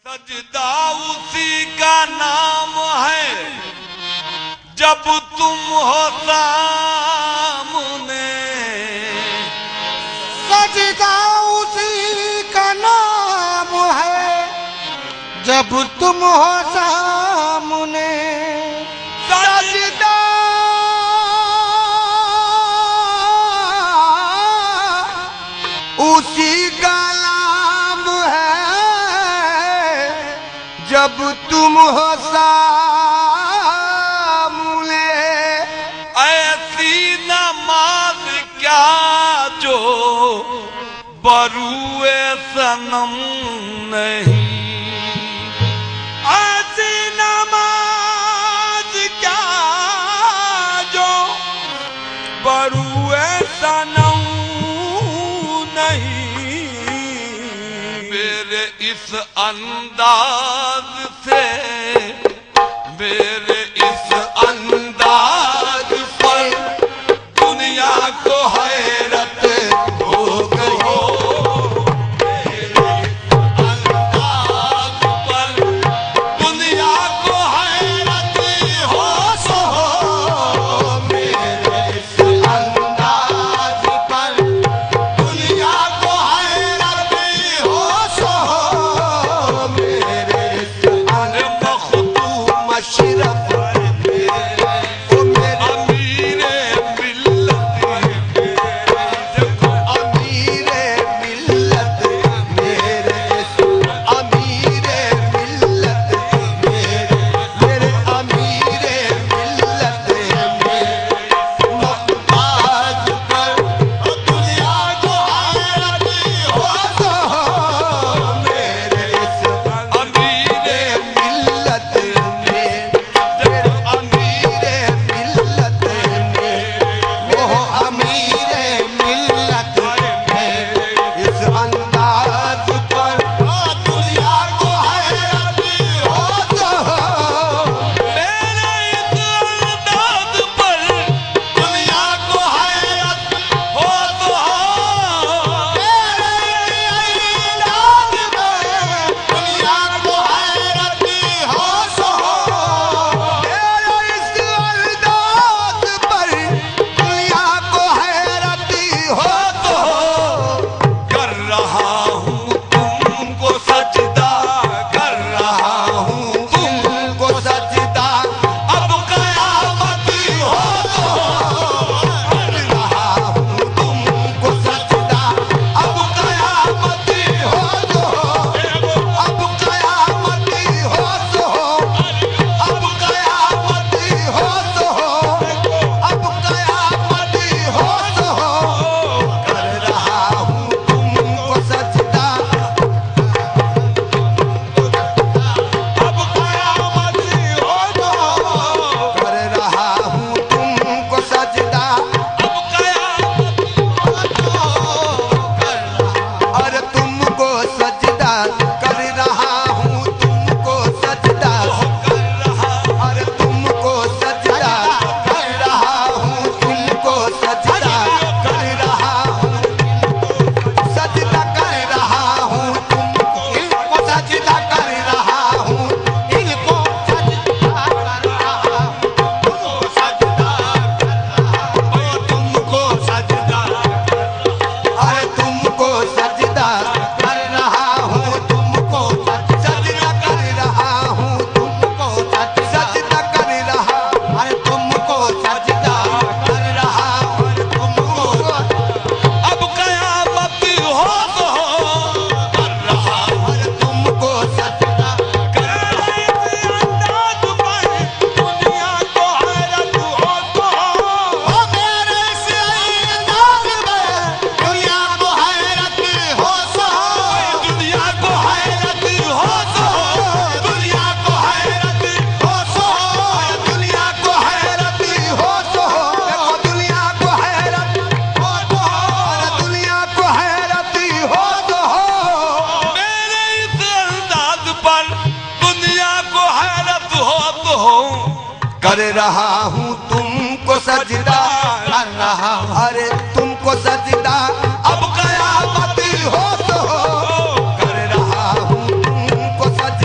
सजदा उसी का नाम है जब तुम हो सामने। सजदा उसी का नाम है जब तुम हो सामने। सजदा उसी का नाम है जब तुम हो सामने। ऐसी नमाज क्या जो बरुए सनम नहीं। ऐसी नमाज क्या जो बरुए सनम नहीं। मेरे इस अंदाज से, मेरे इस अंदाज पर दुनिया को हैरत हो गई। मेरे इस अंदाज पर दुनिया को हैरत हो सो। मेरे इस अंदाज पर दुनिया को हैरत हो सो। मेरे इस मखदूम अशरफ कर रहा हूँ तुमको सजदा कर रहा हूँ। अरे तुमको सजदा अब कयामत हो तो कर रहा हूँ तुमको सजदा।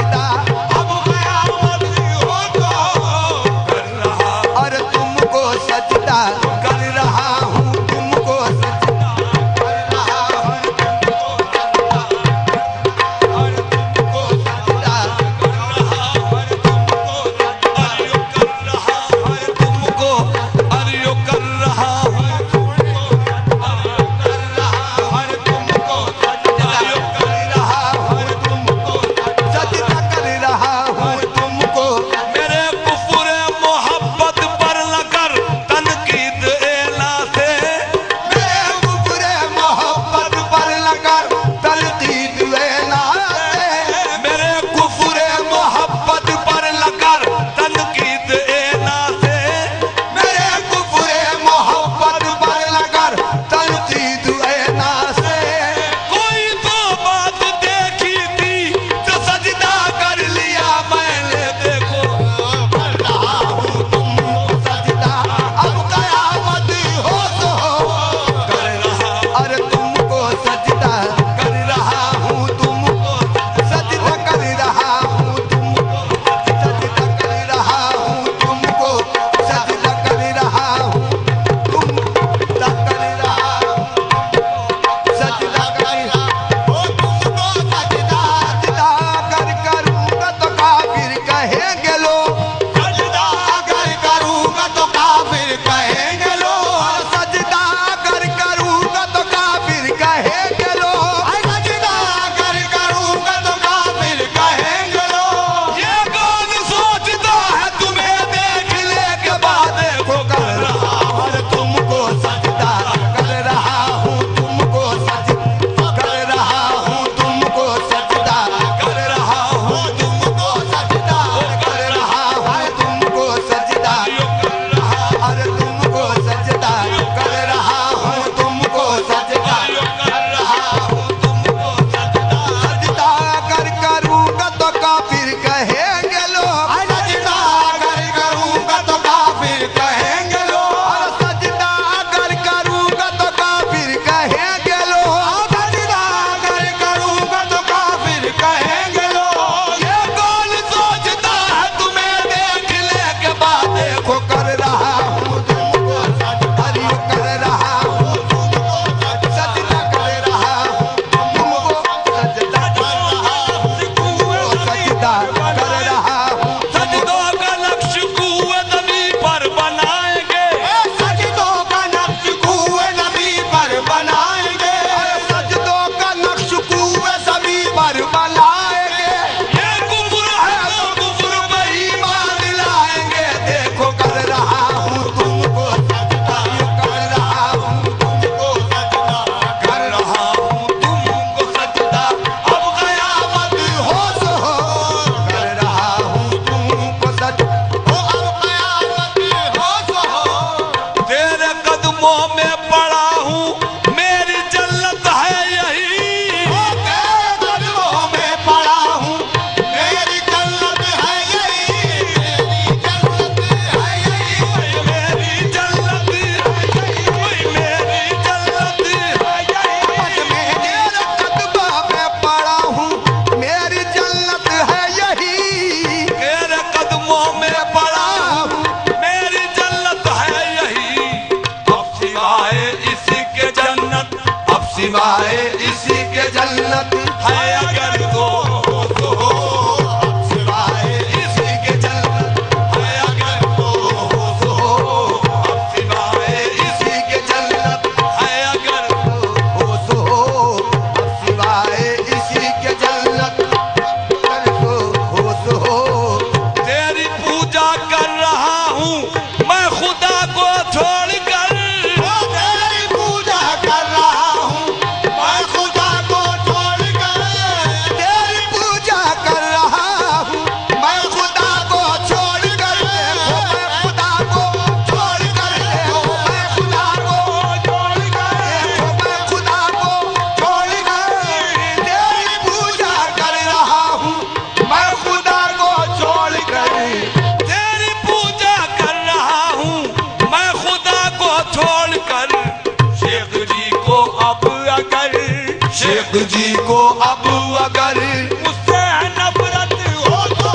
शेख जी को अब अगर मुझसे नफरत हो तो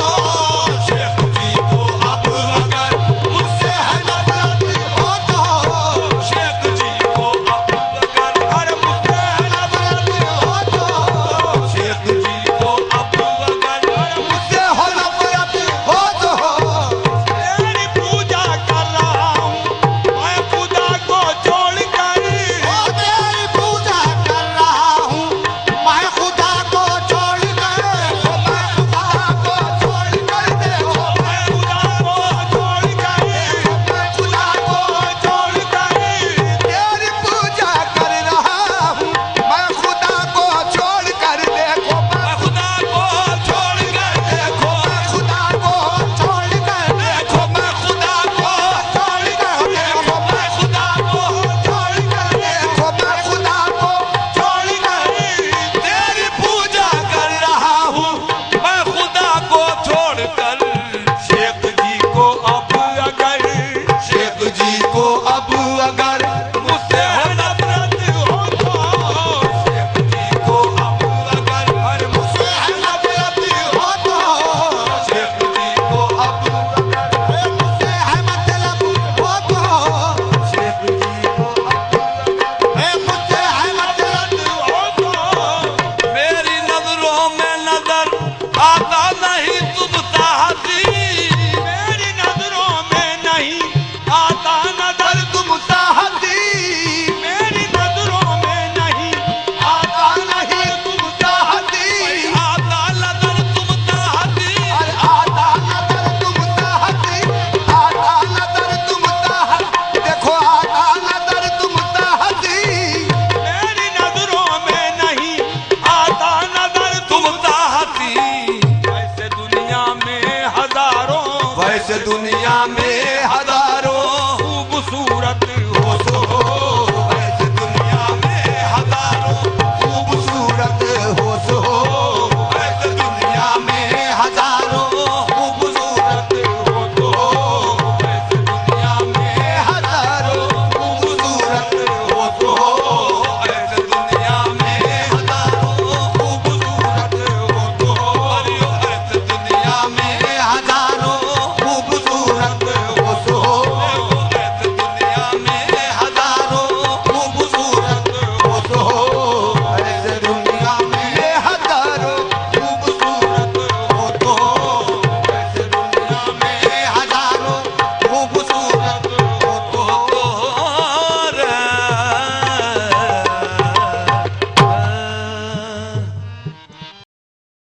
शेख जी को अब अगर मुझसे नफरत हो तो शेख जी को अब अगर अरे मुझसे नफरत हो तो शेख जी को अब अगर अरे मुझसे हो नफरत हो तो तेरी पूजा कर रहा हूँ मैं खुदा को छोड़कर तेरी पूजा कर रहा हूँ मैं खुदा को छोड़कर मैं खुदा को छोड़कर देखो मैं खुदा को छोड़कर मैं खुदा को छोड़कर तेरी पूजा कर रहा हूँ मैं खुदा को छोड़ कर देखो मैं खुदा को छोड़कर देखो मैं खुदा को छोड़ कर देखो मैं खुदा को छोड़कर देखो मैं खुदा को छोड़कर देखो मैं खुदा को छोड़कर तेरी पूजा कर रहा हूँ मैं खुदा को छोड़कर शेख जी को अब अगर शेख जी को अब अगर मुझसे नफरत हो तो शेख जी को अब अगर अरे मुझसे नफरत हो तो शेख जी को अब अगर मुझसे मतलब हो तो शेख जी को मुझसे मतलब हो तो मेरी नजरों में नजर आता नहीं तुम साहसी मेरी नजरों में नहीं आता नजर तुम साहसी मेरी नजरों में नहीं आता नहीं तुम साहसी आता नजर तुम साहसी अरे आता नजर तुम साहसी आता नजर तुम साहसी देखो आता नजर तुम साहसी मेरी नजरों में नहीं आता नजर तुम साहसी ऐसे दुनिया में हजारों वैसे दुनिया में